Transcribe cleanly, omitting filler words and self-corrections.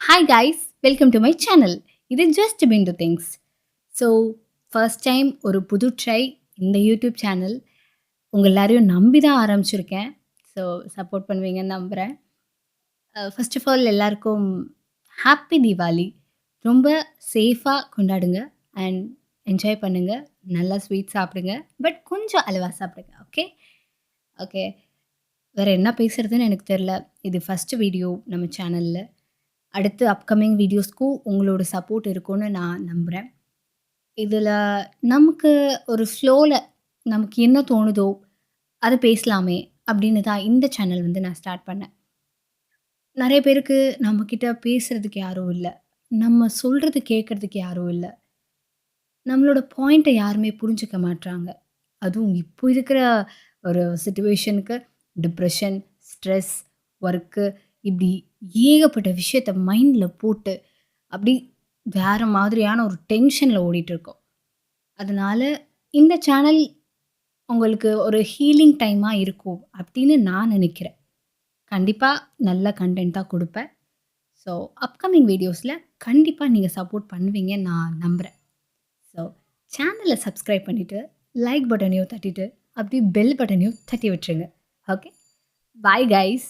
Hi guys, welcome to my channel. இது just pin to things. So first time ஒரு புது try இந்த YouTube channel. உங்கள் எல்லாரையும் நம்பி தான் ஆரம்பிச்சிருக்கேன். ஸோ சப்போர்ட் பண்ணுவீங்கன்னு நம்புகிறேன். ஃபர்ஸ்ட் ஆஃப் ஆல் எல்லாருக்கும் ஹாப்பி தீபாவளி. ரொம்ப சேஃபாக கொண்டாடுங்க அண்ட் என்ஜாய் பண்ணுங்க. நல்லா ஸ்வீட் சாப்பிடுங்க. பட் கொஞ்சம் அளவா சாப்பிடுங்க. Okay okay. வேறு என்ன பேசுறதுன்னு எனக்கு தெரில. இது ஃபர்ஸ்ட் வீடியோ நம்ம சேனலில். அடுத்து அப்கமிங் வீடியோஸ்க்கும் உங்களோட சப்போர்ட் இருக்கும்னு நான் நம்புகிறேன். இதில் நமக்கு ஒரு ஃப்ளோவில் நமக்கு என்ன தோணுதோ அதை பேசலாமே அப்படின்னு தான் இந்த சேனல் வந்து நான் ஸ்டார்ட் பண்ணேன். நெறைய பேருக்கு நம்மக்கிட்ட பேசுறதுக்கு யாரும் இல்ல. நம்ம சொல்றது கேட்கறதுக்கு யாரும் இல்ல. நம்மளோட பாயிண்ட்ட யாருமே புரிஞ்சுக்க மாட்றாங்க. அதுவும் இப்போ இருக்கிற ஒரு சிச்சுவேஷனுக்கு டிப்ரஷன், ஸ்ட்ரெஸ், ஒர்க்கு இப்படி ஏகப்பட்ட விஷயத்த மைண்ட்ல போட்டு அப்படி வேற மாதிரியான ஒரு டென்ஷன்ல ஓடிட்டுருக்கோம். அதனால இந்த சேனல் உங்களுக்கு ஒரு ஹீலிங் டைமா இருக்கும் அப்படின்னு நான் நினைக்கிறேன். கண்டிப்பா நல்ல கன்டென்ட்டா குடுப்பேன். ஸோ அப்கமிங் வீடியோஸ்ல கண்டிப்பா நீங்க சப்போர்ட் பண்ணுவீங்கன்னு நான் நம்புறேன். ஸோ சேனல சப்ஸ்கிரைப் பண்ணிட்டு, லைக் பட்டனையும் தட்டிட்டு, அப்படியே பெல் பட்டனையும் தட்டி விட்டுருங்க. ஓகே. Bye guys.